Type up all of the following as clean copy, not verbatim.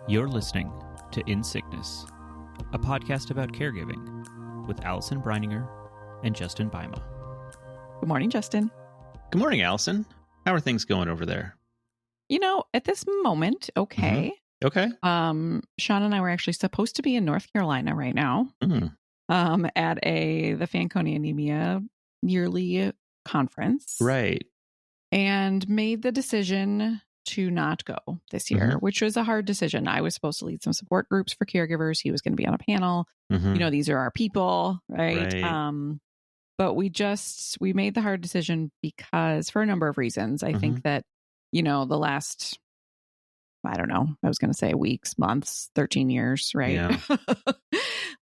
You're listening to In Sickness, a podcast about caregiving with Allison Breininger and Justin Bima. Good morning, Justin. Good morning, Allison. How are things going over there? You know, at this moment, okay. Okay. Sean and I were actually supposed to be in North Carolina right now at the Fanconi Anemia yearly conference. Right. And made the decision to not go this year, which was a hard decision. I was supposed to lead some support groups for caregivers. He was going to be on a panel. You know, these are our people, right? But we made the hard decision because for a number of reasons. I think that, you know, the last, I don't know, I was going to say weeks, months, 13 years, right? Yeah.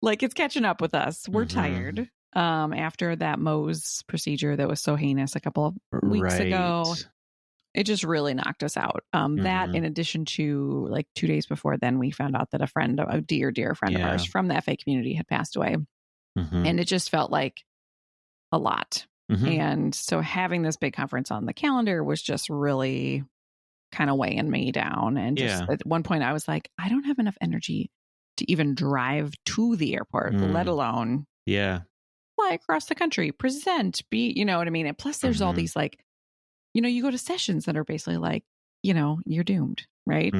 Like it's catching up with us. We're tired. After that Mohs procedure that was so heinous a couple of weeks ago, it just really knocked us out. That in addition to like 2 days before then, we found out that a dear friend of ours from the FA community had passed away. And it just felt like a lot. And so having this big conference on the calendar was just really kind of weighing me down. And just at one point I was like, I don't have enough energy to even drive to the airport, let alone fly across the country, present, you know what I mean? And plus there's all these like, you know, you go to sessions that are basically like, you know, you're doomed, right?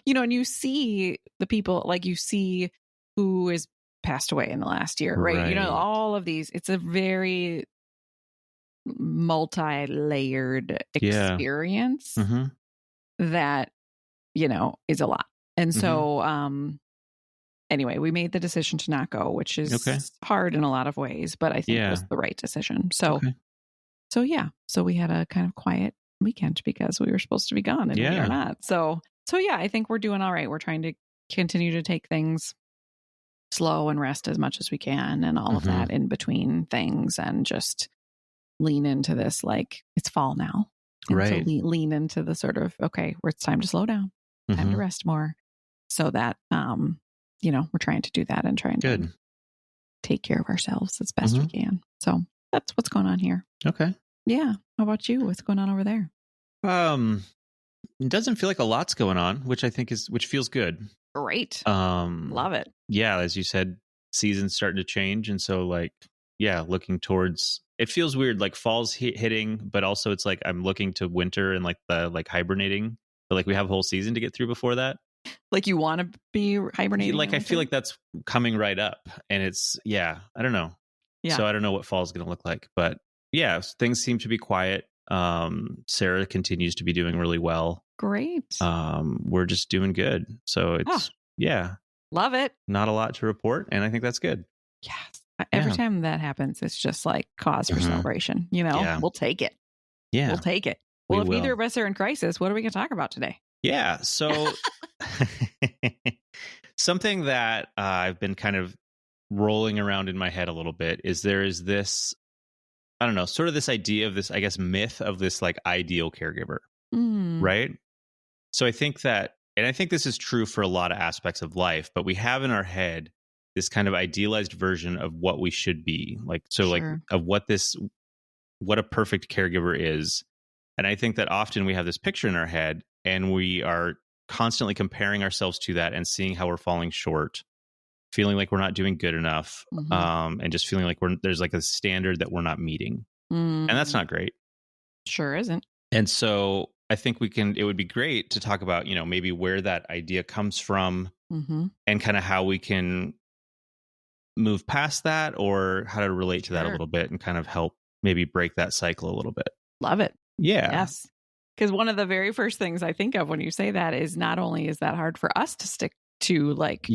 You know, and you see the people, like you see who has passed away in the last year, right? You know, all of these, it's a very multi-layered experience that, you know, is a lot. And so, anyway, we made the decision to not go, which is hard in a lot of ways, but I think it was the right decision. So, so we had a kind of quiet weekend because we were supposed to be gone and we are not. So yeah, I think we're doing all right. We're trying to continue to take things slow and rest as much as we can and all of that in between things and just lean into this, like it's fall now. And so lean into the sort of, okay, where it's time to slow down, time to rest more so that, you know, we're trying to do that and trying to take care of ourselves as best we can. So that's what's going on here. Okay. Yeah. How about you? What's going on over there? It doesn't feel like a lot's going on, which feels good. Great. Love it. Yeah. As you said, season's starting to change. And so like, looking towards, it feels weird, like fall's hitting, but also it's like, I'm looking to winter and like the hibernating, but like we have a whole season to get through before that. Like you want to be hibernating? Like, I feel like that's coming right up and it's, I don't know. Yeah. So I don't know what fall's going to look like, but things seem to be quiet. Sarah continues to be doing really well. Great. We're just doing good. So it's, love it. Not a lot to report. And I think that's good. Yes. Every time that happens, it's just like cause for celebration. You know, we'll take it. Yeah. We'll take it. Well, if neither of us are in crisis, what are we going to talk about today? Yeah. So something that I've been kind of rolling around in my head a little bit is there is this, I don't know, sort of this idea of this, I guess, myth of this like ideal caregiver, right? So I think that, and I think this is true for a lot of aspects of life, but we have in our head this kind of idealized version of what we should be like. So like of what a perfect caregiver is. And I think that often we have this picture in our head and we are constantly comparing ourselves to that and seeing how we're falling short, feeling like we're not doing good enough, and just feeling like there's like a standard that we're not meeting. And that's not great. Sure isn't. And so I think it would be great to talk about, you know, maybe where that idea comes from and kind of how we can move past that or how to relate to that a little bit and kind of help maybe break that cycle a little bit. Love it. Yeah. Yes. Because one of the very first things I think of when you say that is not only is that hard for us to stick to like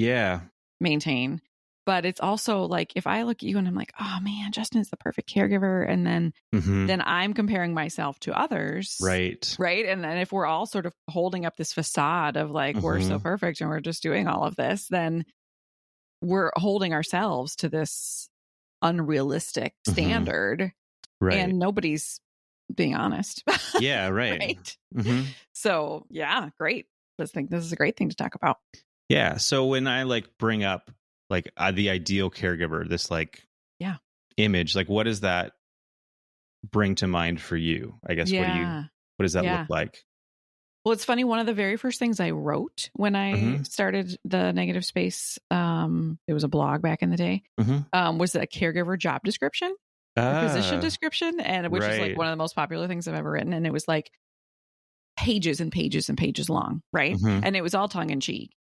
maintain, but it's also like if I look at you and I'm like, oh man, Justin is the perfect caregiver. And then I'm comparing myself to others. Right. And then if we're all sort of holding up this facade of like, we're so perfect and we're just doing all of this, then we're holding ourselves to this unrealistic standard. Right. And nobody's being honest. Yeah. Right. So great. I think this is a great thing to talk about. Yeah. So when I like bring up like the ideal caregiver, this like image, like what does that bring to mind for you? I guess what does that look like? Well, it's funny. One of the very first things I wrote when I started the negative space, it was a blog back in the day, was a caregiver job description, or position description, and which is like one of the most popular things I've ever written. And it was like pages and pages and pages long, right? And it was all tongue in cheek.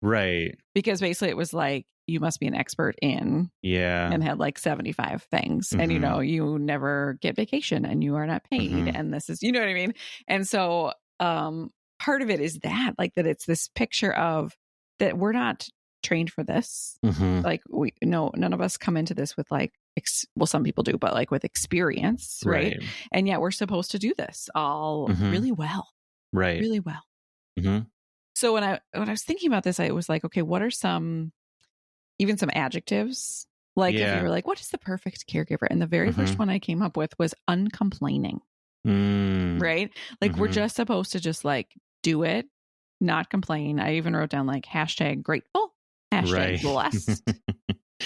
Right. Because basically it was like, you must be an expert in, and had like 75 things. And, you never get vacation and you are not paid. And this is, you know what I mean? And so, part of it is that, like, that it's this picture of that we're not trained for this. Like none of us come into this with like, well, some people do, but like with experience. Right. And yet we're supposed to do this all really well. Right. Really well. So when I was thinking about this, I was like, okay, what are some adjectives? Like if you were like, what is the perfect caregiver? And the very first one I came up with was uncomplaining. Right? Like we're just supposed to just like do it, not complain. I even wrote down like #grateful, #blessed.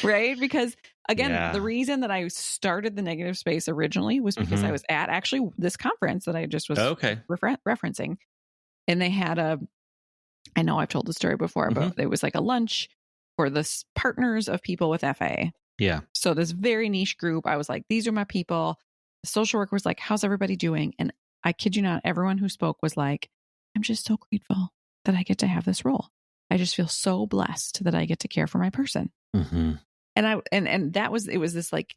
Right? Because again, the reason that I started the negative space originally was because I was at actually this conference that I just was referencing. And they had I know I've told the story before, but it was like a lunch for the partners of people with FA. Yeah. So this very niche group, I was like, these are my people. The social worker was like, how's everybody doing? And I kid you not, everyone who spoke was like, I'm just so grateful that I get to have this role. I just feel so blessed that I get to care for my person. And it was this like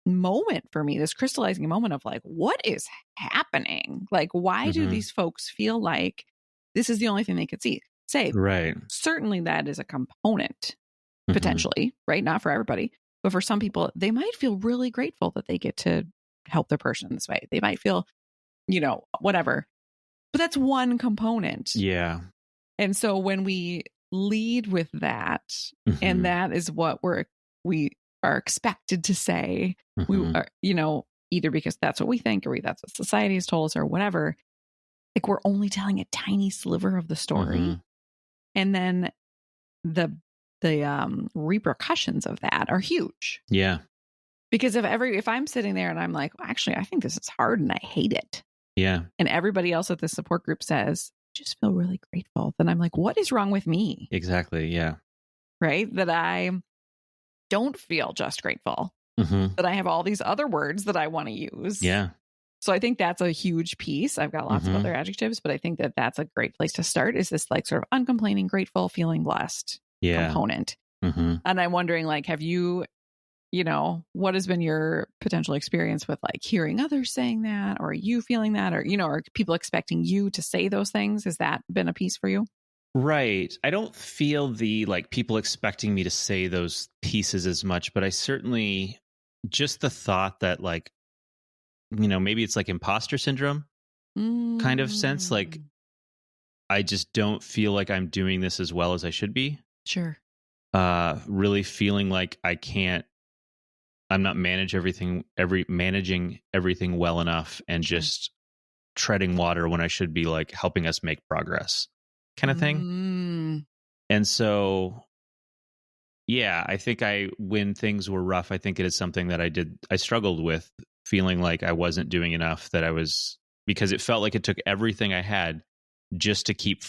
moment for me, this crystallizing moment of like, what is happening? Like, why do these folks feel like this is the only thing they could say? Right. Certainly that is a component potentially, right? Not for everybody, but for some people, they might feel really grateful that they get to help their person this way. They might feel, whatever, but that's one component. Yeah. And so when we lead with that, and that is what we are expected to say, we are, either because that's what we think or that's what society has told us or whatever, like we're only telling a tiny sliver of the story. And then the repercussions of that are huge. Yeah. Because if I'm sitting there and I'm like, well, actually, I think this is hard and I hate it. Yeah. And everybody else at the support group says, I just feel really grateful. Then I'm like, what is wrong with me? Exactly. Yeah. Right. That I don't feel just grateful. That I have all these other words that I want to use. Yeah. So I think that's a huge piece. I've got lots of other adjectives, but I think that that's a great place to start, is this like sort of uncomplaining, grateful, feeling blessed component. And I'm wondering, like, have you, what has been your potential experience with like hearing others saying that, or you feeling that, or, are people expecting you to say those things? Has that been a piece for you? Right. I don't feel the like people expecting me to say those pieces as much, but I certainly just the thought that like, maybe it's like imposter syndrome kind of sense. Like, I just don't feel like I'm doing this as well as I should be. Sure. Really feeling like I'm not managing everything well enough, and just treading water when I should be like helping us make progress kind of thing. And so, yeah, I think when things were rough, I think it is something that I struggled with, feeling like I wasn't doing enough, because it felt like it took everything I had just to keep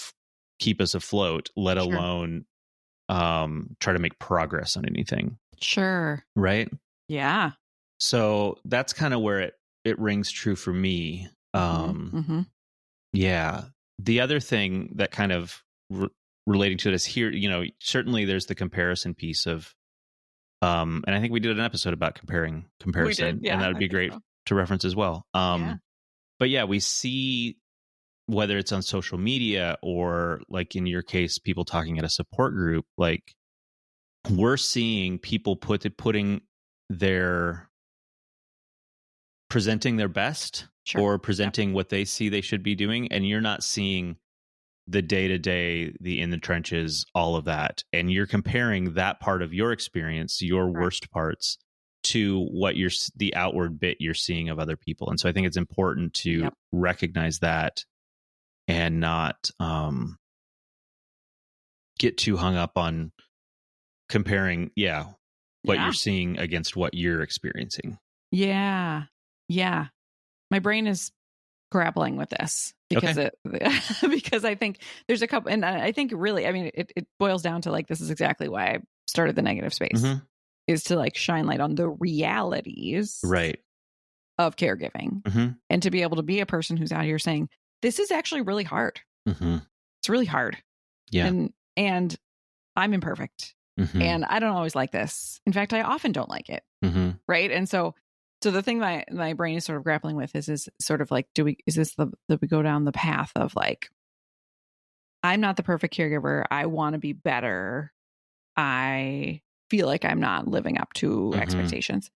us afloat, let alone try to make progress on anything. Sure. Right? Yeah. So that's kind of where it rings true for me. Yeah. The other thing that kind of relating to it is here, certainly there's the comparison piece of, and I think we did an episode about comparison, we did, yeah, and that would be great to reference as well. But yeah, we see, whether it's on social media or like in your case, people talking at a support group, like we're seeing people presenting their best, or presenting what they see they should be doing. And you're not seeing the day-to-day, the in the trenches, all of that. And you're comparing that part of your experience, your worst parts, to what the outward bit you're seeing of other people. And so I think it's important to recognize that and not get too hung up on comparing, what you're seeing against what you're experiencing. Yeah. My brain is grappling with this because because I think there's a couple, and I think really, I mean, it boils down to like, this is exactly why I started the negative space, is to like shine light on the realities of caregiving, and to be able to be a person who's out here saying, this is actually really hard. It's really hard. Yeah. And I'm imperfect. And I don't always like this. In fact, I often don't like it. Right. And so the thing my brain is sort of grappling with is sort of like, is this that we go down the path of like, I'm not the perfect caregiver. I want to be better. I feel like I'm not living up to expectations,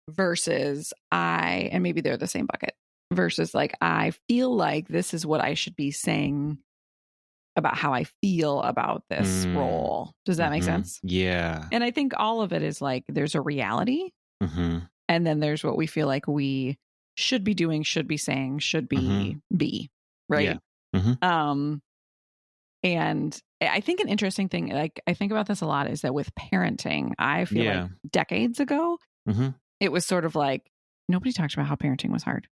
versus and maybe they're the same bucket, versus like, I feel like this is what I should be saying about how I feel about this role. Does that make sense? Yeah. And I think all of it is like, there's a reality, and then there's what we feel like we should be doing, should be saying, should be right. Yeah. And I think an interesting thing, like I think about this a lot, is that with parenting, I feel like decades ago, it was sort of like nobody talked about how parenting was hard.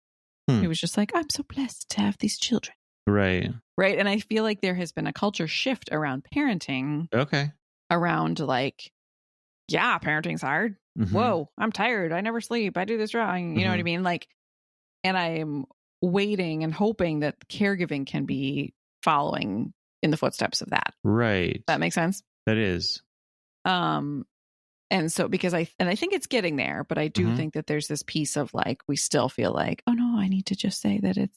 It was just like, I'm so blessed to have these children. Right. And I feel like there has been a culture shift around parenting. Around like, yeah, parenting's hard. Whoa, I'm tired. I never sleep. I do this wrong. You know what I mean? Like, and I'm waiting and hoping that caregiving can be following in the footsteps of that. Right. That makes sense? That is. And so because I think it's getting there, but I do think that there's this piece of like, we still feel like, oh no, I need to just say that I'm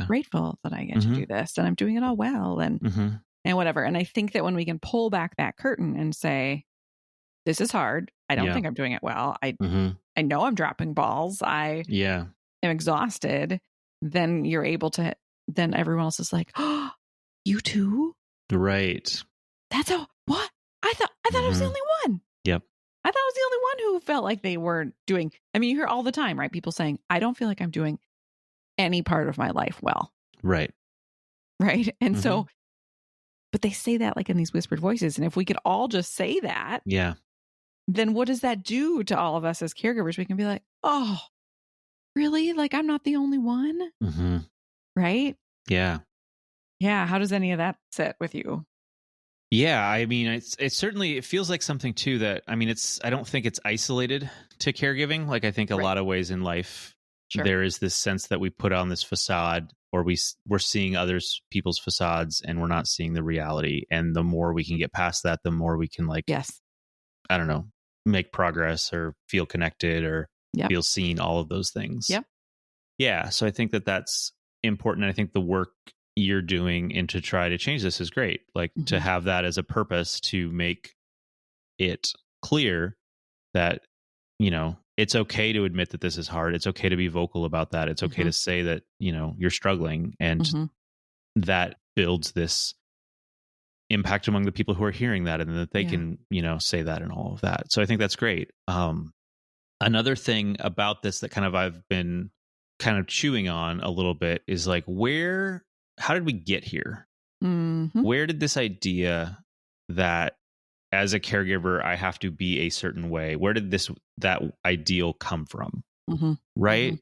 so grateful that I get to do this and I'm doing it all well and whatever. And I think that when we can pull back that curtain and say, this is hard. I don't think I'm doing it well. I know I'm dropping balls. I am exhausted. Then you're able to, then everyone else is like, oh, you too? Right. That's what? I thought I was the only one. Yep. I thought I was the only one who felt like they weren't doing. I mean, you hear all the time, right? People saying, I don't feel like I'm doing any part of my life well. Right. Right. And so, but they say that like in these whispered voices. And if we could all just say that, then what does that do to all of us as caregivers? We can be like, oh, really? Like, I'm not the only one. Right. Yeah. Yeah. How does any of that sit with you? Yeah, I mean, it's certainly, it feels like something too that, I mean, I don't think it's isolated to caregiving. Like, I think a lot of ways in life, there is this sense that we put on this facade, or we're seeing people's facades, and we're not seeing the reality. And the more we can get past that, the more we can like, I don't know, make progress or feel connected or feel seen, all of those things. Yeah. So I think that that's important. I think the work you're doing and to try to change this is great. Like to have that as a purpose, to make it clear that, you know, it's okay to admit that this is hard. It's okay to be vocal about that. It's okay to say that, you know, you're struggling, and that builds this impact among the people who are hearing that, and that they can, you know, say that and all of that. So I think that's great. Another thing about this that kind of I've been kind of chewing on a little bit is like, how did we get here? Where did this idea that as a caregiver, I have to be a certain way, where did that ideal come from? Right.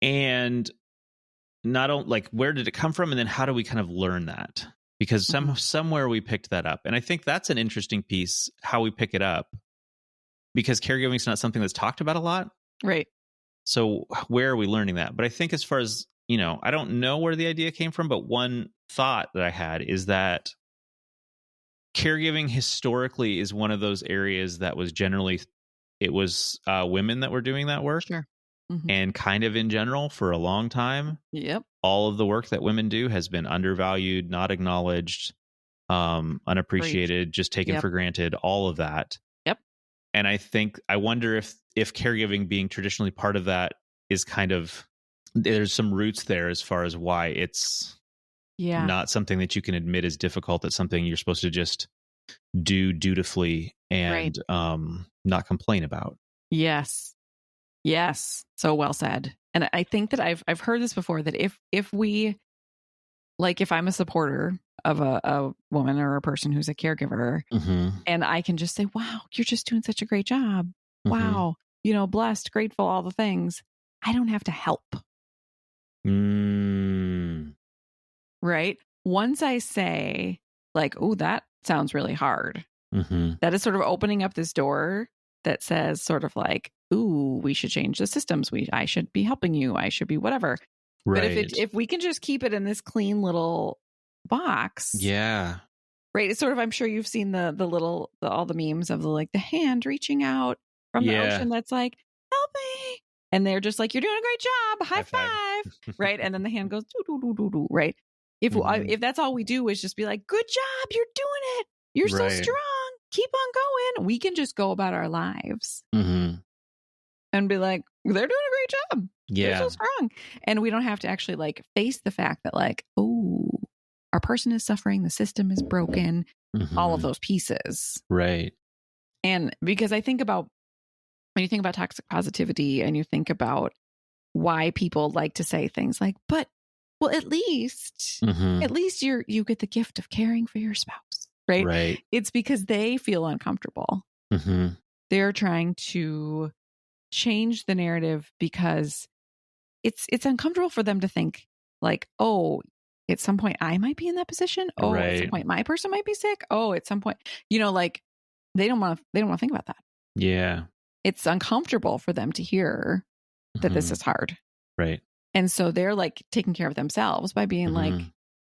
And where did it come from? And then how do we kind of learn that? Because somewhere we picked that up. And I think that's an interesting piece, how we pick it up, because caregiving is not something that's talked about a lot. Right. So where are we learning that? But I think as far as, you know, I don't know where the idea came from, but one thought that I had is that caregiving historically is one of those areas that was generally, it was women that were doing that work. And kind of in general for a long time. All of the work that women do has been undervalued, not acknowledged, unappreciated, just taken for granted, all of that. And I wonder if caregiving being traditionally part of that is kind of, there's some roots there as far as why it's not something that you can admit is difficult. It's something you're supposed to just do dutifully and not complain about. Yes. So well said. And I think that I've heard this before, that if we, like, if I'm a supporter of a woman or a person who's a caregiver, and I can just say, wow, you're just doing such a great job. Wow. You know, blessed, grateful, all the things. I don't have to help. Right? Once I say like, oh, that sounds really hard. That is sort of opening up this door that says sort of like, ooh, we should change the systems. I should be helping you. I should be whatever. Right. But if we can just keep it in this clean little box. Yeah. Right. It's sort of, I'm sure you've seen all the memes of the hand reaching out from the ocean that's like, help me. And they're just like, you're doing a great job. High five. Right. And then the hand goes, doo, doo, doo, doo, doo. Right. If that's all we do is just be like, good job. You're doing it. You're so strong. Keep on going. We can just go about our lives and be like, they're doing a great job. Yeah. They're so strong. And we don't have to actually face the fact that oh, our person is suffering. The system is broken. All of those pieces. Right. And because I think about, when you think about toxic positivity and you think about why people like to say things like, but, well, at least you get the gift of caring for your spouse. Right. It's because they feel uncomfortable. They're trying to change the narrative because it's uncomfortable for them to think like, oh, at some point I might be in that position. Oh, at some point my person might be sick. Oh, at some point, they don't want to think about that. Yeah. It's uncomfortable for them to hear that this is hard. Right. And so they're taking care of themselves by being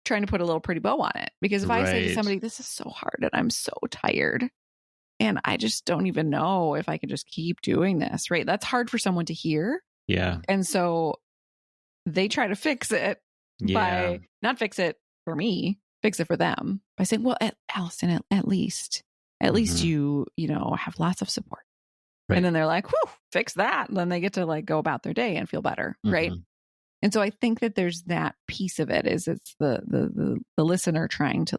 trying to put a little pretty bow on it. Because if I say to somebody, this is so hard and I'm so tired and I just don't even know if I can just keep doing this, right? That's hard for someone to hear. Yeah. And so they try to fix it by not fix it for me, fix it for them by saying, well, Allison, at least you have lots of support. Right. And then they're like, whew, fix that. And then they get to go about their day and feel better. Right. And so I think that there's that piece of it is it's the listener trying to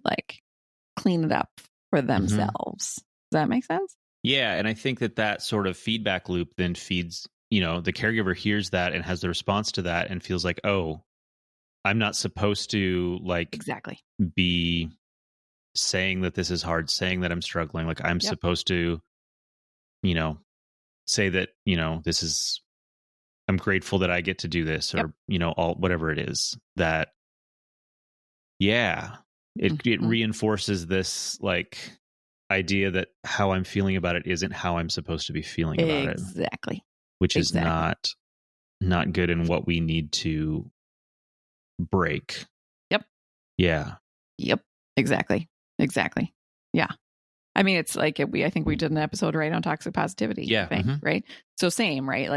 clean it up for themselves. Does that make sense? Yeah. And I think that sort of feedback loop then feeds, the caregiver hears that and has the response to that and feels like, oh, I'm not supposed to exactly be saying that this is hard, saying that I'm struggling. I'm supposed to, say that, this is, I'm grateful that I get to do this or, all, whatever it is that, it reinforces this idea that how I'm feeling about it isn't how I'm supposed to be feeling about it. Exactly. Which is not good and what we need to break. Yep. Yeah. Yep. Exactly. Yeah. I mean, it's I think we did an episode on toxic positivity. Yeah. Thing, right. So same, right?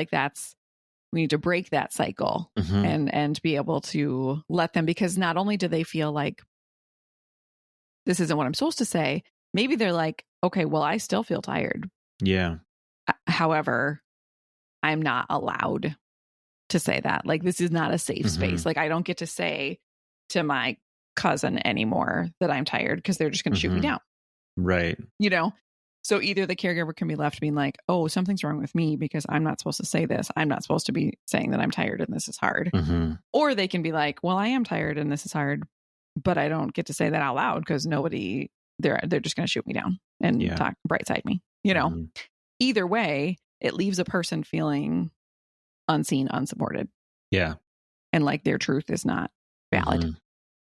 We need to break that cycle and be able to let them, because not only do they feel like this isn't what I'm supposed to say, maybe they're like, okay, well, I still feel tired. Yeah. However, I'm not allowed to say that. This is not a safe space. I don't get to say to my cousin anymore that I'm tired because they're just going to shoot me down. Right. So either the caregiver can be left being like, oh, something's wrong with me because I'm not supposed to say this. I'm not supposed to be saying that I'm tired and this is hard. Or they can be like, well, I am tired and this is hard, but I don't get to say that out loud because they're just going to shoot me down and talk bright side me. Either way, it leaves a person feeling unseen, unsupported. Yeah. And their truth is not valid.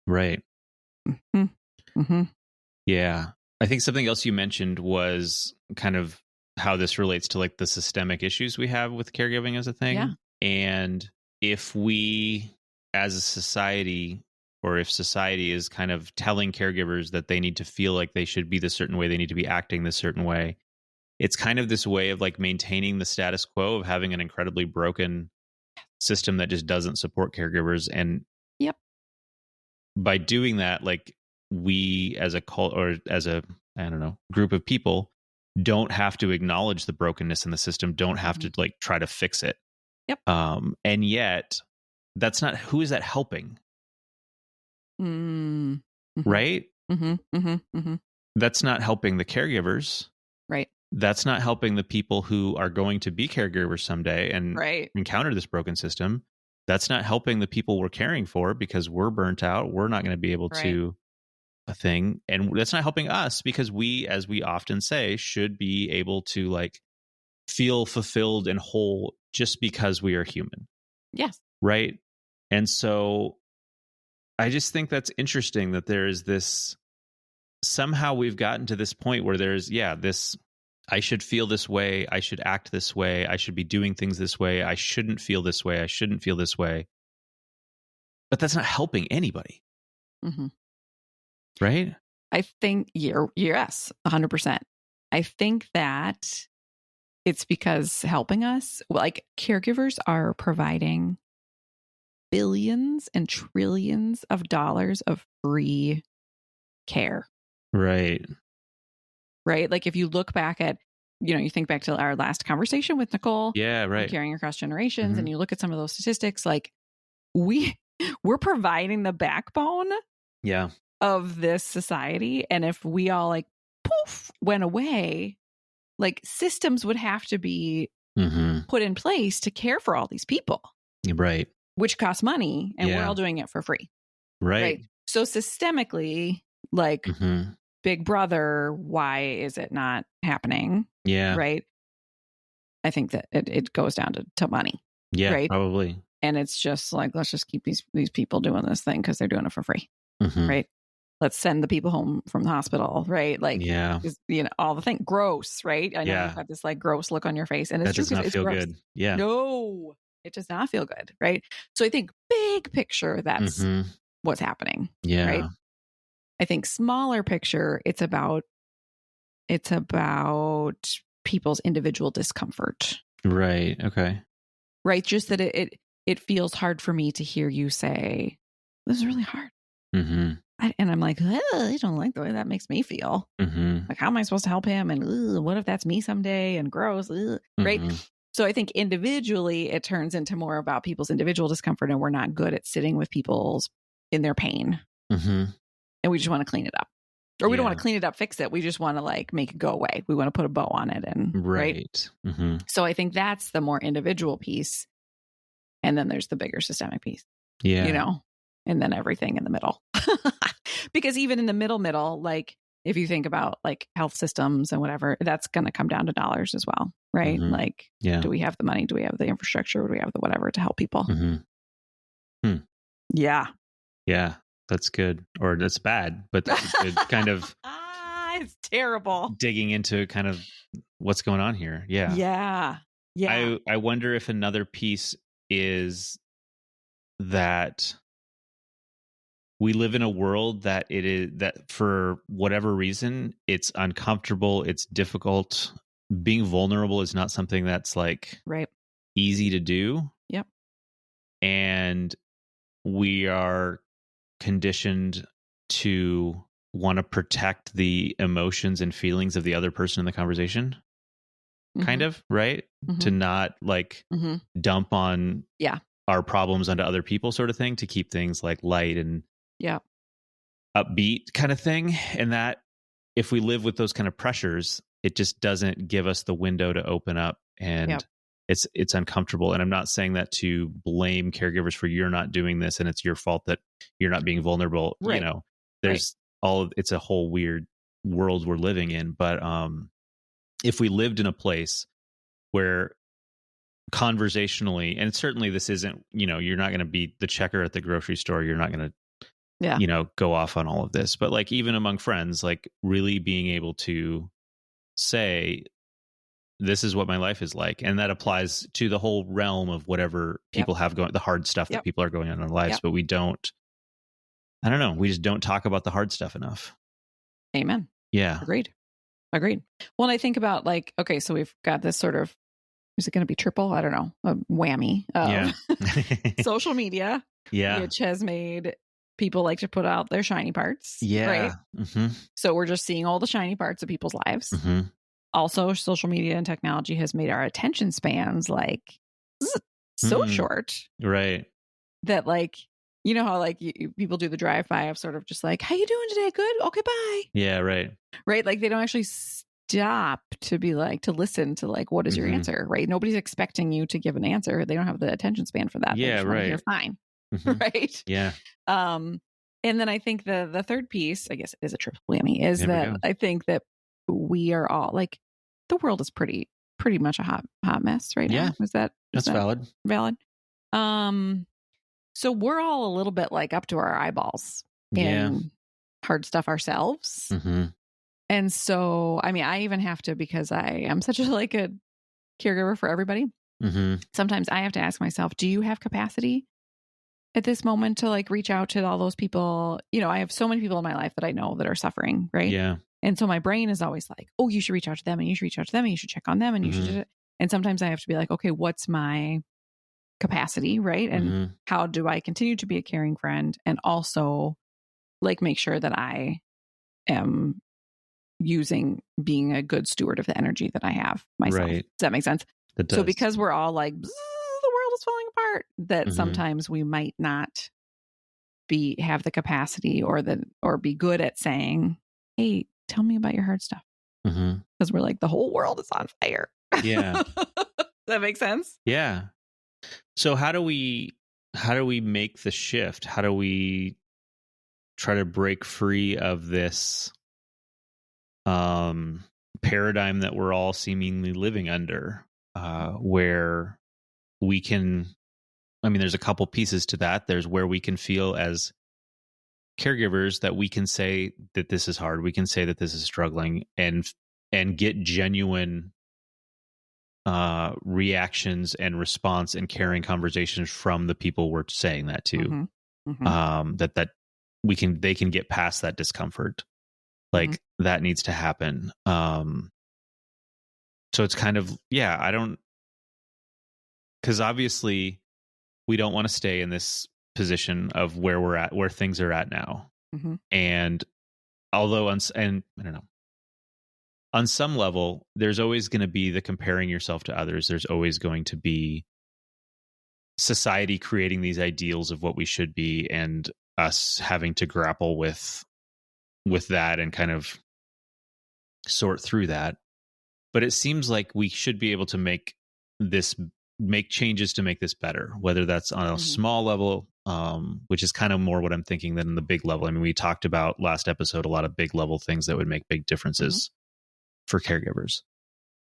Right. Yeah. I think something else you mentioned was kind of how this relates to the systemic issues we have with caregiving as a thing. Yeah. And if we as a society, or if society is kind of telling caregivers that they need to feel like they should be this certain way, they need to be acting this certain way, it's kind of this way of maintaining the status quo of having an incredibly broken system that just doesn't support caregivers. And by doing that, we as a cult or as a, I don't know, group of people don't have to acknowledge the brokenness in the system, don't have to try to fix it. Yep. And yet that's not, who is that helping? Right? That's not helping the caregivers. Right. That's not helping the people who are going to be caregivers someday and encounter this broken system. That's not helping the people we're caring for because we're burnt out. We're not going to be able to a thing. And that's not helping us because we, as we often say, should be able to feel fulfilled and whole just because we are human. Yes. Right. And so I just think that's interesting that there is this, somehow we've gotten to this point where there's, this, I should feel this way. I should act this way. I should be doing things this way. I shouldn't feel this way. I shouldn't feel this way. But that's not helping anybody. Mm-hmm. Right? I think yes, 100%. I think that it's because helping us, like caregivers are providing billions and trillions of dollars of free care. Right. Right. Like if you look back at, you think back to our last conversation with Nicole. Yeah. Right. Caring across generations. And you look at some of those statistics, like we're providing the backbone. Yeah. Of this society. And if we all like poof went away, like systems would have to be put in place to care for all these people. Right. Which costs money, and we're all doing it for free. Right. So systemically, like Big Brother, why is it not happening? Yeah. Right. I think that it goes down to money. Yeah, right? Probably. And it's just like, let's just keep these people doing this thing because they're doing it for free. Right. Let's send the people home from the hospital, right? Like, just, all the things. Gross, right? I know you've got this like gross look on your face, and it's that true. Does not feel gross. good. Yeah. No, it does not feel good, right? So I think big picture, that's what's happening. Yeah. Right. I think smaller picture, it's about people's individual discomfort. Right. Okay. Right. Just that it feels hard for me to hear you say, this is really hard. And I'm like, I don't like the way that makes me feel. Like, how am I supposed to help him? And what if that's me someday? And gross, right? So I think individually, it turns into more about people's individual discomfort, and we're not good at sitting with people's in their pain, and we just want to clean it up, or we don't want to clean it up, fix it. We just want to like make it go away. We want to put a bow on it, and right. So I think that's the more individual piece, and then there's the bigger systemic piece. Yeah, and then everything in the middle. Because even in the middle, like if you think about like health systems and whatever, that's going to come down to dollars as well, right? Like, do we have the money? Do we have the infrastructure? Do we have the whatever to help people? Yeah. Yeah, that's good. Or that's bad, but it's kind of... it's terrible. Digging into kind of what's going on here. Yeah. Yeah. Yeah. I wonder if another piece is that we live in a world that for whatever reason, it's uncomfortable, it's difficult. Being vulnerable is not something that's like easy to do. Yep. And we are conditioned to want to protect the emotions and feelings of the other person in the conversation. Kind of, right? To not like dump on our problems onto other people, sort of thing, to keep things like light and upbeat kind of thing. And that if we live with those kind of pressures, it just doesn't give us the window to open up, and it's uncomfortable. And I'm not saying that to blame caregivers for you're not doing this and it's your fault that you're not being vulnerable. Right. There's it's a whole weird world we're living in. But if we lived in a place where conversationally, and certainly this isn't, you're not going to be the checker at the grocery store. You're not going to, go off on all of this. But like even among friends, like really being able to say, this is what my life is like. And that applies to the whole realm of whatever people have going, the hard stuff that people are going on in their lives. But we just don't talk about the hard stuff enough. Amen. Yeah. Agreed. Well, and I think about like, okay, so we've got this sort of, is it going to be triple? I don't know. A whammy of social media, which has made people like to put out their shiny parts. Yeah. Right. So we're just seeing all the shiny parts of people's lives. Also, social media and technology has made our attention spans like so short. Right. That like, you know how like people do the drive-by of sort of just like, how you doing today? Good. Okay, bye. Yeah, right. Right. Like they don't actually stop to be like, to listen to like, what is your answer? Right. Nobody's expecting you to give an answer. They don't have the attention span for that. Yeah, right. You're fine. Right. Yeah. And then I think the third piece, I guess it is a triple whammy, is that I think that we are all like, the world is pretty much a hot mess right now. That's valid. So we're all a little bit like up to our eyeballs in hard stuff ourselves. Mm-hmm. And so, I mean, I even have to, because I am such a caregiver for everybody. Mm-hmm. Sometimes I have to ask myself, do you have capacity at this moment to reach out to all those people? I have so many people in my life that I know that are suffering. Right. Yeah. And so my brain is always like, oh, you should reach out to them, and you should reach out to them, and you should check on them, and you should. And sometimes I have to be like, okay, what's my capacity? Right. And how do I continue to be a caring friend and also make sure that I am being a good steward of the energy that I have myself. Right. Does that make sense? It does. So because we're all like, the world is falling apart, that sometimes we might not have the capacity or be good at saying, hey, tell me about your hard stuff. Because we're like, the whole world is on fire. Yeah. Does that make sense? Yeah. So how do we make the shift? How do we try to break free of this paradigm that we're all seemingly living under, where we can, there's a couple pieces to that. There's where we can feel as caregivers that we can say that this is hard. We can say that this is struggling and get genuine reactions and response and caring conversations from the people we're saying that to. That they can get past that discomfort. That needs to happen. So it's kind of, because obviously we don't want to stay in this position of where we're at, where things are at now. And although, I don't know, on some level, there's always going to be the comparing yourself to others. There's always going to be society creating these ideals of what we should be, and us having to grapple with that and kind of sort through that. But it seems like we should be able to make changes to make this better, whether that's on a small level, which is kind of more what I'm thinking than the big level. We talked about last episode a lot of big level things that would make big differences for caregivers.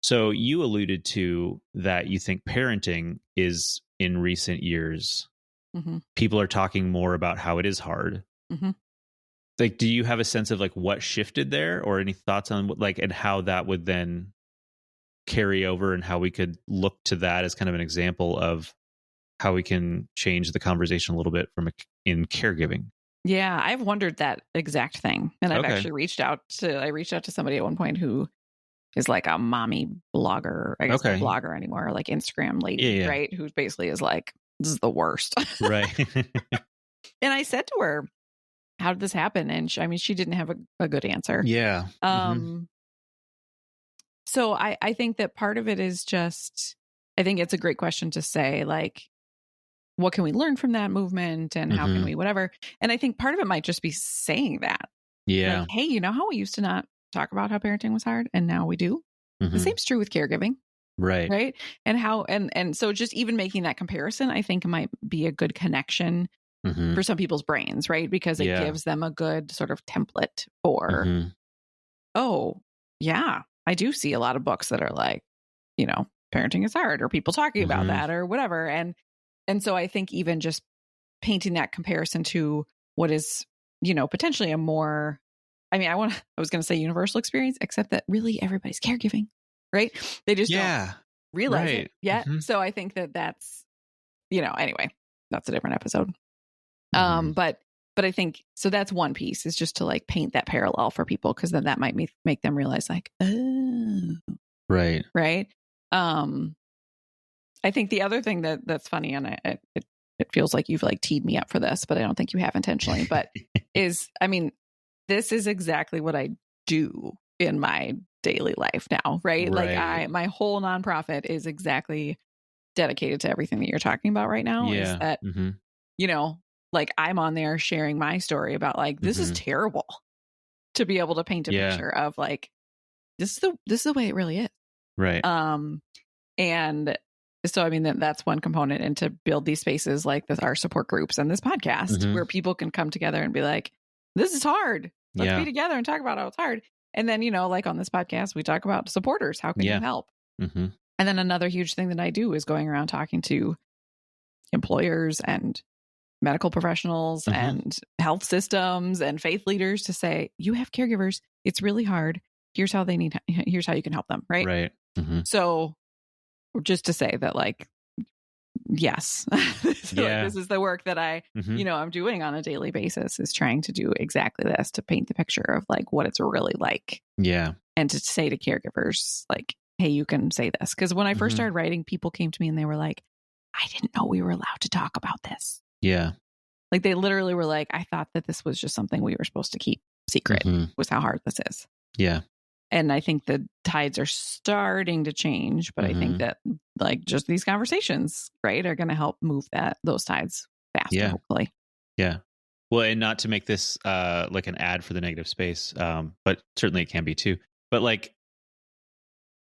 So you alluded to that you think parenting is, in recent years, people are talking more about how it is hard. Do you have a sense of what shifted there, or any thoughts on and how that would then carry over, and how we could look to that as kind of an example of how we can change the conversation a little bit in caregiving? Yeah, I've wondered that exact thing. And I've actually reached out to somebody at one point who is a mommy blogger, I guess not blogger anymore, Instagram lady, right? Who basically is this is the worst. Right. And I said to her, how did this happen? And she didn't have a good answer. Yeah. So I think that part of it is just, I think it's a great question to say, what can we learn from that movement, and how can we, whatever. And I think part of it might just be saying that. Yeah. Hey, how we used to not talk about how parenting was hard, and now we do. The same's true with caregiving. Right. Right. And how, and so just even making that comparison, I think might be a good connection for some people's brains, right? Because it gives them a good sort of template for, oh, yeah, I do see a lot of books that are parenting is hard, or people talking about that, or whatever. And so I think even just painting that comparison to what is, potentially a more, I was going to say universal experience, except that really everybody's caregiving, right? They just don't realize it yet. So I think that's, anyway, that's a different episode. But I think, so that's one piece, is just to paint that parallel for people, because then that might make them realize oh, right. Right. I think the other thing that's funny, and it feels like you've teed me up for this, but I don't think you have intentionally, but is, this is exactly what I do in my daily life now, right? My whole nonprofit is exactly dedicated to everything that you're talking about right now. Yeah. Is that, I'm on there sharing my story about this is terrible, to be able to paint a picture of this is the way it really is. Right. And so, that's one component, and to build these spaces our support groups and this podcast where people can come together and be this is hard. Let's be together and talk about how it's hard. And then, on this podcast, we talk about supporters. How can you help? And then another huge thing that I do is going around talking to employers and medical professionals and health systems and faith leaders to say, you have caregivers. It's really hard. Here's how you can help them. Right. Right. So just to say that, like, yes, so like, this is the work that I, I'm doing on a daily basis, is trying to do exactly this, to paint the picture of like what it's really like. Yeah. And to say to caregivers, like, hey, you can say this. Because when I first started writing, people came to me and they were like, I didn't know we were allowed to talk about this. Yeah. Like, they literally were like, I thought that this was just something we were supposed to keep secret, was how hard this is. Yeah. And I think the tides are starting to change, but I think that like just these conversations, right, are going to help move those tides faster, hopefully. Yeah. Well, and not to make this like an ad for the negative space, but certainly it can be too. But like,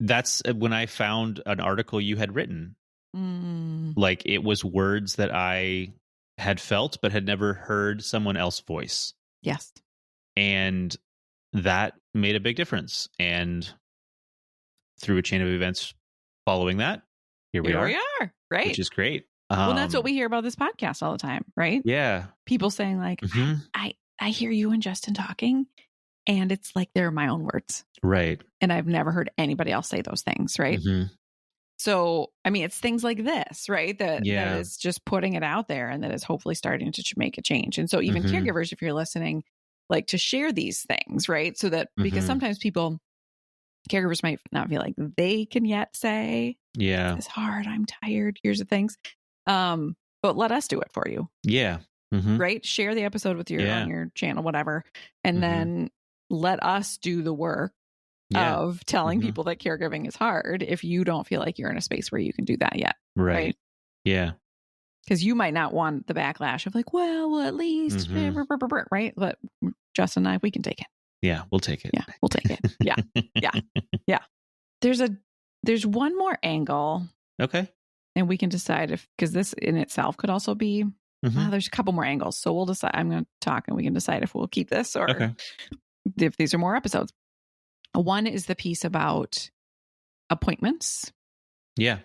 that's when I found an article you had written. Like, it was words that I had felt but had never heard someone else voice. Yes. And that made a big difference. And through a chain of events following that, here we are, right? Which is great. Well, that's what we hear about this podcast all the time, right? Yeah. People saying like, I hear you and Justin talking, and it's like they're my own words. Right. And I've never heard anybody else say those things, right? So, I mean, it's things like this, right? That is just putting it out there, and that is hopefully starting to make a change. And so even caregivers, if you're listening, like, to share these things, right? So that, because sometimes caregivers might not feel like they can yet say, it's hard, I'm tired, here's the things. But let us do it for you. Yeah. Right? Share the episode with on your channel, whatever. And then let us do the work of telling people that caregiving is hard if you don't feel like you're in a space where you can do that yet. Right. Yeah. Because you might not want the backlash of like, well, at least, right? But Justin and I, we can take it. Yeah, we'll take it. Yeah, we'll take it. Yeah. Yeah. There's one more angle. Okay. And we can decide because this in itself could also be, there's a couple more angles. So we'll decide, I'm going to talk and we can decide if we'll keep this or if these are more episodes. One is the piece about appointments. Yeah.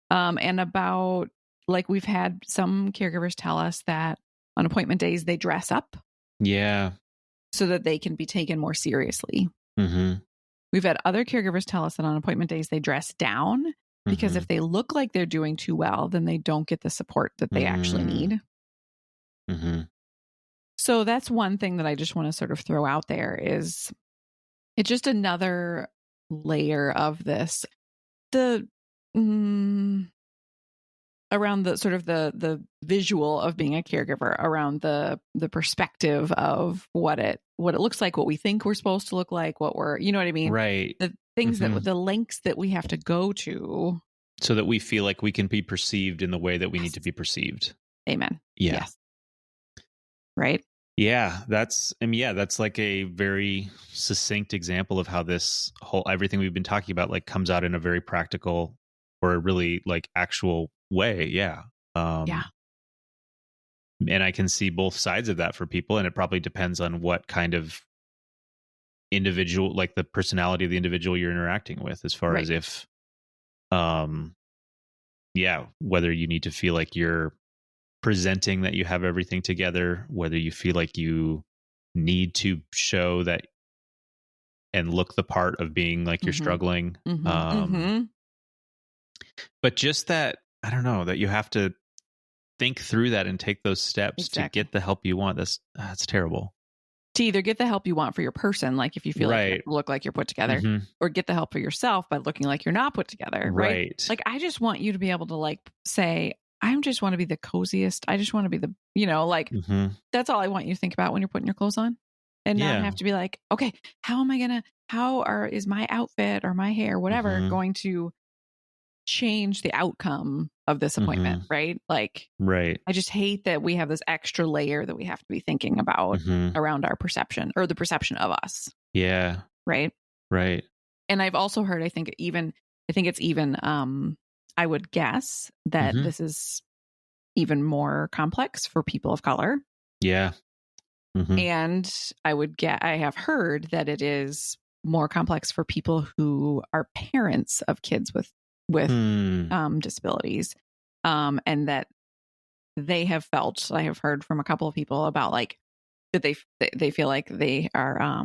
And about, like, we've had some caregivers tell us that on appointment days, they dress up. Yeah. So that they can be taken more seriously. We've had other caregivers tell us that on appointment days, they dress down because if they look like they're doing too well, then they don't get the support that they actually need. So that's one thing that I just want to sort of throw out there is it's just another layer of this. Around the sort of the visual of being a caregiver, around the perspective of what it looks like, what we think we're supposed to look like, what we're, you know what I mean? Right. The things that the lengths that we have to go to. So that we feel like we can be perceived in the way that we need to be perceived. Amen. Yeah. Yes. Right. Yeah. That's like a very succinct example of how this whole, everything we've been talking about, like, comes out in a very practical or a really like actual way. Yeah. And I can see both sides of that for people. And it probably depends on what kind of individual, like the personality of the individual you're interacting with, as far as if, whether you need to feel like you're presenting that you have everything together, whether you feel like you need to show that and look the part of being like you're struggling. But just that, I don't know, that you have to think through that and take those steps to get the help you want. That's terrible. To either get the help you want for your person, like if you feel like you look like you're put together, or get the help for yourself by looking like you're not put together. Right. Like, I just want you to be able to like say, I just want to be the coziest. I just want to be the, that's all I want you to think about when you're putting your clothes on, and not have to be like, okay, is my outfit or my hair, whatever, going to change the outcome of this appointment, right? Like, I just hate that we have this extra layer that we have to be thinking about around our perception, or the perception of us. Yeah. Right. And I've also heard, I think it's even, I would guess that this is even more complex for people of color. Yeah. And I have heard that it is more complex for people who are parents of kids with disabilities. And that they have felt, I have heard from a couple of people about like that they feel like they are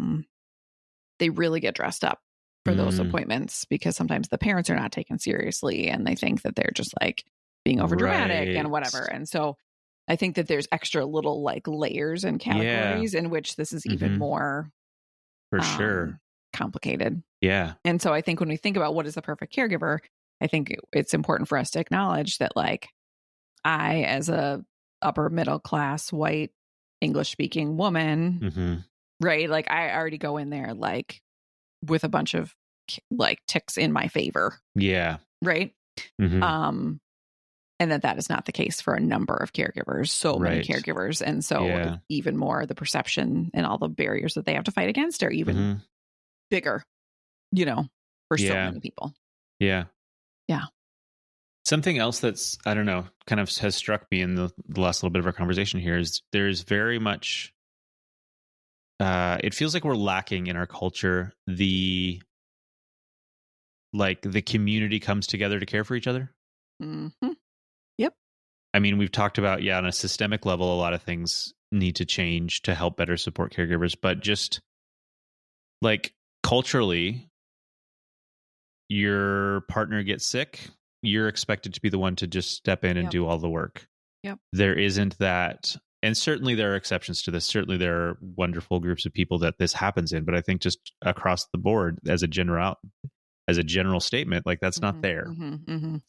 they really get dressed up for those appointments because sometimes the parents are not taken seriously and they think that they're just like being over dramatic and whatever. And so I think that there's extra little like layers and categories in which this is even more for sure complicated. Yeah. And so I think when we think about what is the perfect caregiver, I think it's important for us to acknowledge that like I, as a upper middle class white English speaking woman, right? Like I already go in there like with a bunch of like ticks in my favor. Yeah. Right. And that is not the case for a number of caregivers, so many caregivers. And so even more the perception and all the barriers that they have to fight against are even bigger, you know, for so many people. Yeah. Yeah. Something else that's, I don't know, kind of has struck me in the last little bit of our conversation here is there's very much, it feels like we're lacking in our culture the community comes together to care for each other. Yep. I mean, we've talked about, on a systemic level, a lot of things need to change to help better support caregivers, but just like culturally, your partner gets sick, you're expected to be the one to just step in and do all the work. Yep. There isn't that. And certainly there are exceptions to this. Certainly there are wonderful groups of people that this happens in, but I think just across the board as a general statement, like that's not there.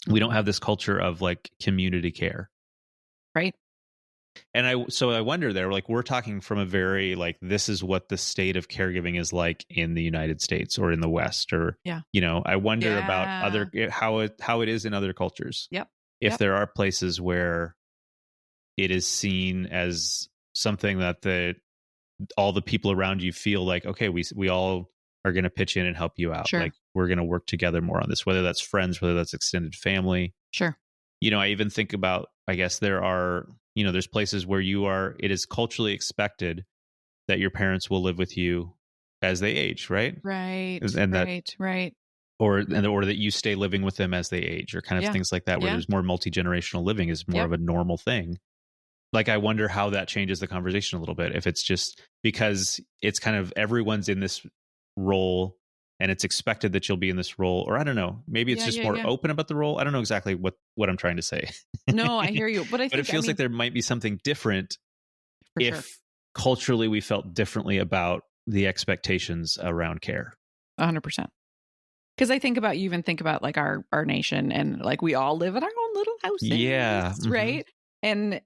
We don't have this culture of like community care. Right. And I wonder there, like we're talking from a very like, this is what the state of caregiving is like in the United States or in the West, or, I wonder about how it is in other cultures. Yep. If there are places where it is seen as something that all the people around you feel like, okay, we all are going to pitch in and help you out. Sure. Like we're going to work together more on this, whether that's friends, whether that's extended family. Sure. I even think about, I guess there are, there's places where it is culturally expected that your parents will live with you as they age, right? Right. And right. Or that you stay living with them as they age, or kind of things like that, where there's more multi-generational living is more of a normal thing. Like, I wonder how that changes the conversation a little bit. If it's just because it's kind of everyone's in this role and it's expected that you'll be in this role, or I don't know, maybe it's just more open about the role. I don't know exactly what I'm trying to say. No, I hear you. But it feels like there might be something different if culturally we felt differently about the expectations around care. 100%. Because I think about, you even think about like our nation, and like we all live in our own little houses. Yeah. Right. And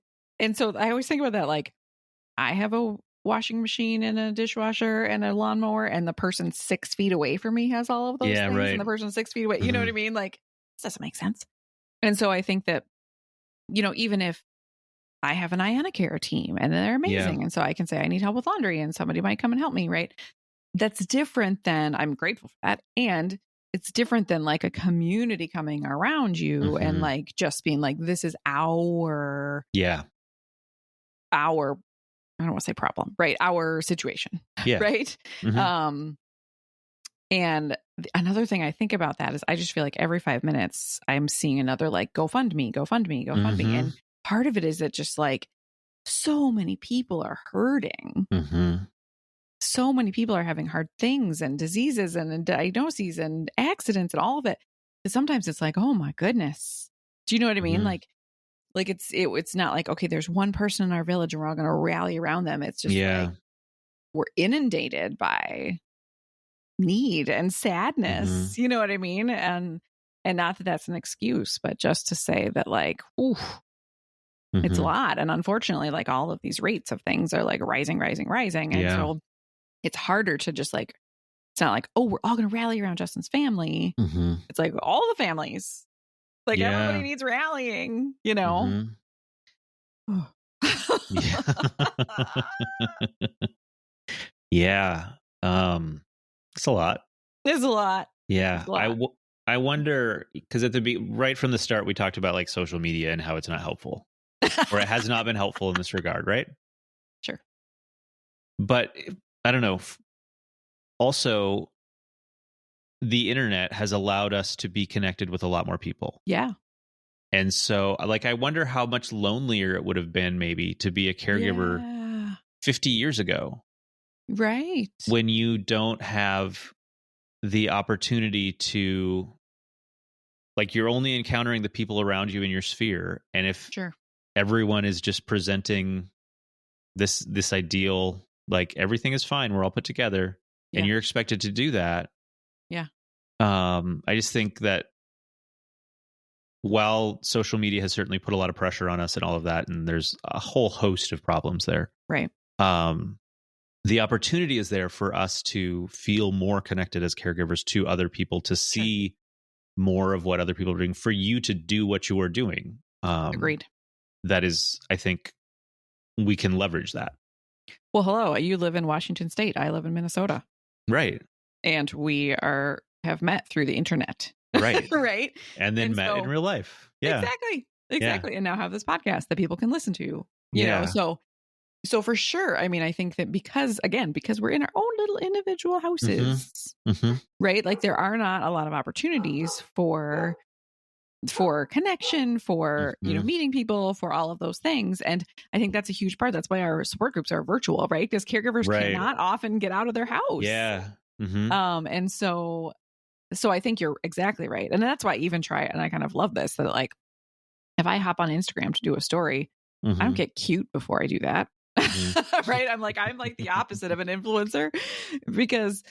so I always think about that. Like I have a washing machine and a dishwasher and a lawnmower, and the person 6 feet away from me has all of those things. Right. And the person 6 feet away, you know what I mean? Like, this doesn't make sense. And so I think that, even if I have an Iona Care team and they're amazing. And so I can say I need help with laundry and somebody might come and help me. Right. That's different than, I'm grateful for that. And it's different than like a community coming around you and like just being like, this is our, I don't want to say problem, right? Our situation. Yeah. Right. And another thing I think about that is I just feel like every 5 minutes I'm seeing another like GoFundMe. And part of it is that just like so many people are hurting. So many people are having hard things and diseases and diagnoses and accidents and all of it. But sometimes it's like, oh my goodness. Do you know what I mean? Like it's not like, okay, there's one person in our village and we're all going to rally around them. It's just like we're inundated by need and sadness. You know what I mean? And not that that's an excuse, but just to say that like, it's a lot. And unfortunately, like all of these rates of things are like rising. And so it's harder to just like, it's not like, oh, we're all going to rally around Justin's family. It's like all the families, like everybody needs rallying, you know? It's a lot. There's a lot. Yeah. I wonder, because right from the start, we talked about like social media and how it's not helpful, or it has not been helpful in this regard, right? Sure. But I don't know. Also, the internet has allowed us to be connected with a lot more people. Yeah. And so, like, I wonder how much lonelier it would have been maybe to be a caregiver 50 years ago. Right. When you don't have the opportunity to, like, you're only encountering the people around you in your sphere. And if everyone is just presenting this ideal, like, everything is fine, we're all put together, and you're expected to do that. Yeah. I just think that while social media has certainly put a lot of pressure on us and all of that, and there's a whole host of problems there. Right. The opportunity is there for us to feel more connected as caregivers to other people, to see more of what other people are doing, for you to do what you are doing. Agreed. That is, I think we can leverage that. Well, hello, you live in Washington State. I live in Minnesota. Right. And we have met through the internet. Right. Right. And then met in real life. Yeah. Exactly. And now have this podcast that people can listen to, you know, so for sure. I mean, I think that because we're in our own little individual houses, right? Like, there are not a lot of opportunities for connection, for, you know, meeting people, for all of those things. And I think that's a huge part. That's why our support groups are virtual, right? Because caregivers cannot often get out of their house. Yeah. And so I think you're exactly right. And that's why I even try it. And I kind of love this, that, like, if I hop on Instagram to do a story, I don't get cute before I do that. Right. I'm like the opposite of an influencer, because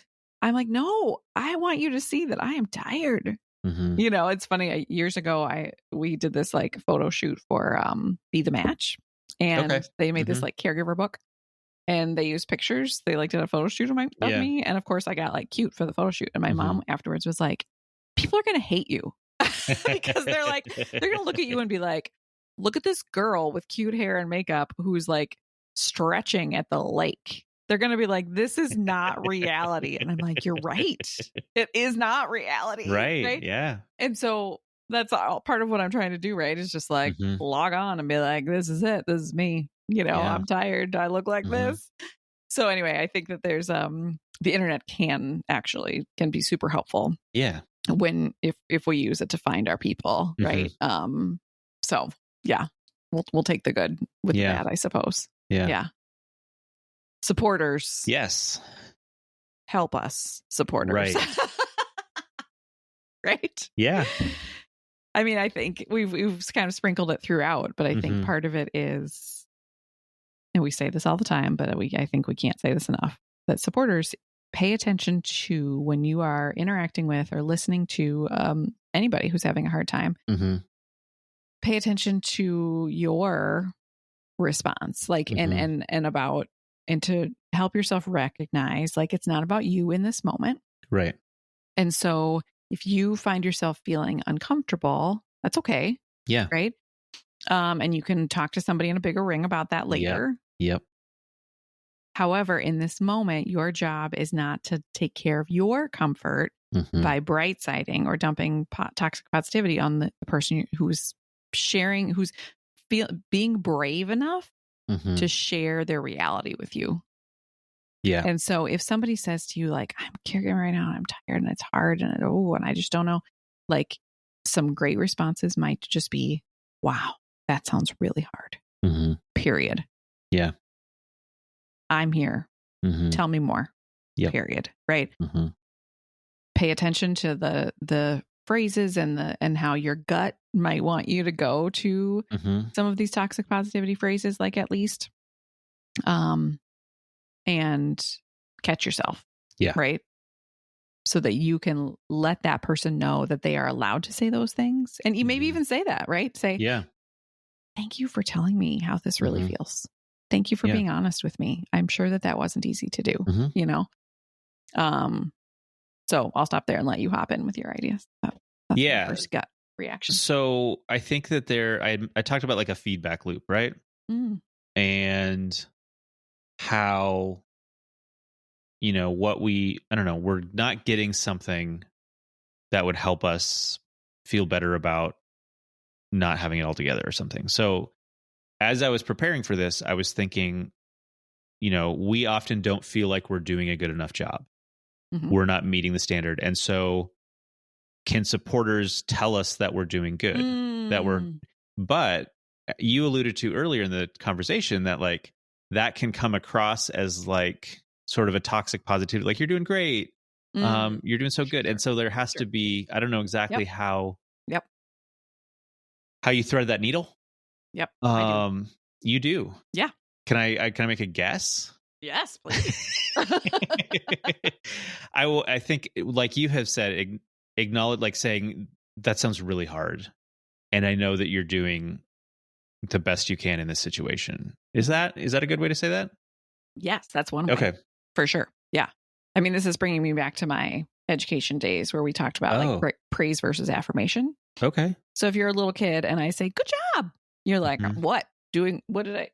I'm like, no, I want you to see that I am tired. You know, it's funny. Years ago, we did this, like, photo shoot for Be the Match, and they made this, like, caregiver book, and they used pictures. They, like, did a photo shoot of me, and of course, I got, like, cute for the photo shoot. And my mom afterwards was like, "People are gonna hate you," because they're gonna look at you and be like, "Look at this girl with cute hair and makeup who's, like, stretching at the lake." They're going to be like, "This is not reality." And I'm like, "You're right. It is not reality." Right. Yeah. And so that's all part of what I'm trying to do, right? Is just, like, log on and be like, "This is it. This is me. You know, I'm tired. I look like this." So anyway, I think that there's the internet can be super helpful. Yeah. When if we use it to find our people, right? So yeah, we'll take the good with the bad, I suppose. Yeah. Supporters. Yes. Help us, supporters. Right. Right? Yeah. I mean, I think we've kind of sprinkled it throughout, but I think part of it is, and we say this all the time, but I think we can't say this enough, that supporters pay attention to, when you are interacting with or listening to anybody who's having a hard time, pay attention to your response, like, and to help yourself recognize, like, it's not about you in this moment. Right. And so if you find yourself feeling uncomfortable, that's okay. Yeah. Right. And you can talk to somebody in a bigger ring about that later. Yep. However, in this moment, your job is not to take care of your comfort by bright-siding or dumping toxic positivity on the person who's sharing, who's being brave enough to share their reality with you. Yeah. And so if somebody says to you, like, "I'm caregiving right now, and I'm tired, and it's hard, and and I just don't know," like, some great responses might just be, "Wow, that sounds really hard." Period. Yeah. "I'm here. Tell me more." Yep. Period. Right. Pay attention to the phrases and how your gut might want you to go to some of these toxic positivity phrases, like, at least, and catch yourself. Yeah. Right. So that you can let that person know that they are allowed to say those things. And you maybe even say that, right? Say, "Yeah, thank you for telling me how this really feels. Thank you for being honest with me. I'm sure that wasn't easy to do," you know? So I'll stop there and let you hop in with your ideas. That's my first gut reaction. So I think that I talked about, like, a feedback loop, right? And how, you know, we're not getting something that would help us feel better about not having it all together or something. So as I was preparing for this, I was thinking, you know, we often don't feel like we're doing a good enough job. We're not meeting the standard. And so can supporters tell us that we're doing good, but you alluded to earlier in the conversation that like that can come across as like sort of a toxic positivity, like you're doing great. You're doing so good. And so there has to be, I don't know exactly how you thread that needle. I do. You do. Yeah. Can I make a guess? Yes, please. I think like you have said, acknowledge, like saying that sounds really hard. And I know that you're doing the best you can in this situation. Is that a good way to say that? Yes, that's one way. Okay. For sure. Yeah. I mean, this is bringing me back to my education days where we talked about like praise versus affirmation. Okay. So if you're a little kid and I say, good job, you're like, what did I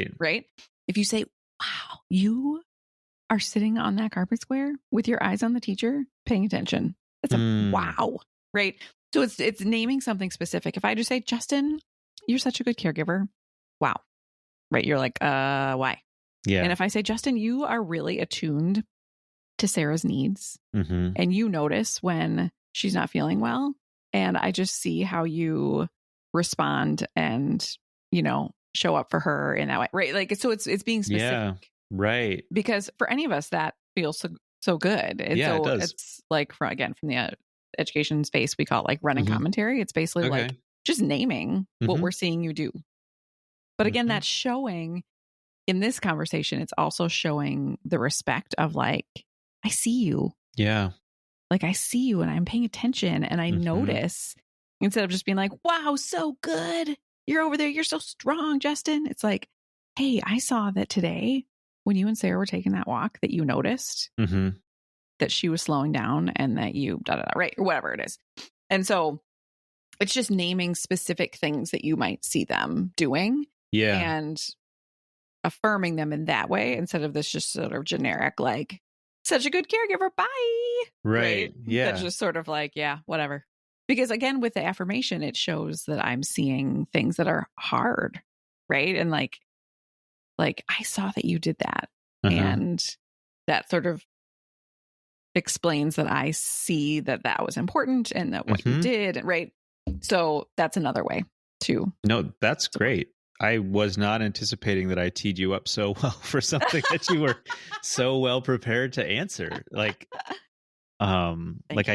do? Right. If you say, wow, you are sitting on that carpet square with your eyes on the teacher, paying attention. That's a wow. Right. So it's naming something specific. If I just say, Justin, you're such a good caregiver. Wow. Right. You're like, why? Yeah. And if I say, Justin, you are really attuned to Sarah's needs and you notice when she's not feeling well. And I just see how you respond and, show up for her in that way. Right. Like, so it's being specific. Yeah. Right. Because for any of us, that feels so good. And yeah, so it does. It's like, from the education space, we call it like running commentary. It's basically like just naming what we're seeing you do. But again, that's showing in this conversation, it's also showing the respect of like, I see you. Yeah. Like I see you and I'm paying attention and I notice, instead of just being like, wow, so good. You're over there. You're so strong, Justin. It's like, hey, I saw that today when you and Sarah were taking that walk that you noticed that she was slowing down and that you right, or whatever it is. And so it's just naming specific things that you might see them doing. Yeah. And affirming them in that way instead of this just sort of generic, like, such a good caregiver. Bye. Right. Yeah. That's just sort of like, yeah, whatever. Because again, with the affirmation, it shows that I'm seeing things that are hard. Right. And like I saw that you did that. And that sort of explains that I see that was important and that what you did. Right. So that's another way too. No, that's great. I was not anticipating that I teed you up so well for something that you were so well prepared to answer. Like I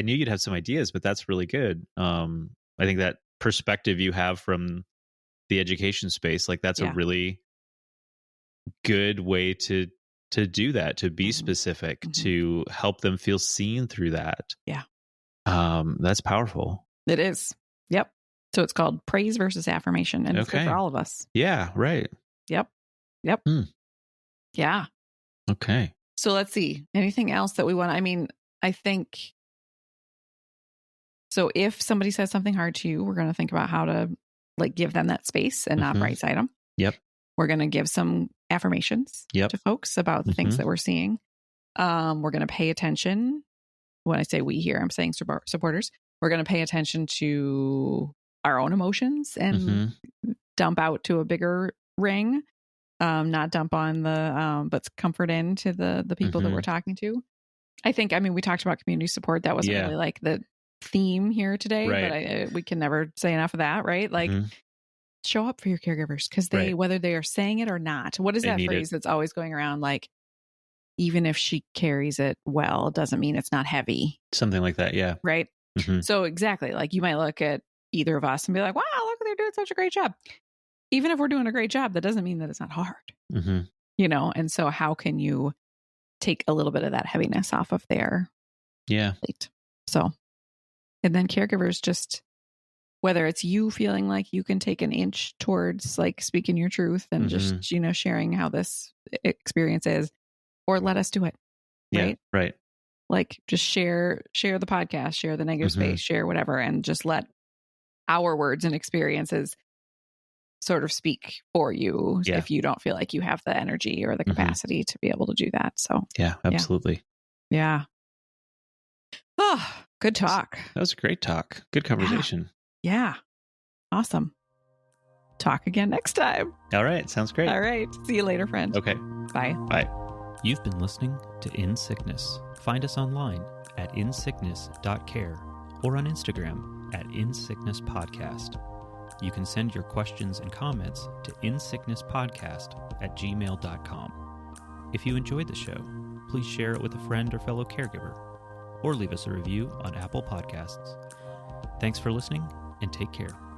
knew you'd have some ideas, but that's really good. I think that perspective you have from the education space, like that's a really good way to do that, to be specific, to help them feel seen through that. Yeah. That's powerful. It is. Yep. So it's called praise versus affirmation, and it's good for all of us. Yeah, right. Yep. Yeah. Okay. So let's see. Anything else that we want? I mean, I think, so if somebody says something hard to you, we're going to think about how to like give them that space and not bright side them. Yep. We're going to give some affirmations to folks about the things that we're seeing. We're going to pay attention. When I say we here, I'm saying supporters. We're going to pay attention to our own emotions and dump out to a bigger ring, not dump on but comfort into the people that we're talking to. I think, we talked about community support. That wasn't really like the theme here today, but we can never say enough of that, right? Like show up for your caregivers because whether they are saying it or not. What is that phrase that's always going around? Like, even if she carries it well, doesn't mean it's not heavy. Something like that. Yeah. Right. So exactly. Like you might look at either of us and be like, wow, look, they're doing such a great job. Even if we're doing a great job, that doesn't mean that it's not hard, and so how can you take a little bit of that heaviness off of their plate? So, and then caregivers, just whether it's you feeling like you can take an inch towards like speaking your truth and just, sharing how this experience is, or let us do it. Right. Yeah, right. Like just share the podcast, share the negative space, share whatever, and just let our words and experiences sort of speak for you if you don't feel like you have the energy or the capacity to be able to do that. So yeah, absolutely. Yeah. Oh, good talk. That was a great talk. Good conversation. Yeah. Awesome. Talk again next time. All right. Sounds great. All right. See you later, friend. Okay. Bye. Bye. You've been listening to In Sickness. Find us online at insickness.care or on Instagram at InSicknessPodcast. You can send your questions and comments to insicknesspodcast@gmail.com. If you enjoyed the show, please share it with a friend or fellow caregiver, or leave us a review on Apple Podcasts. Thanks for listening, and take care.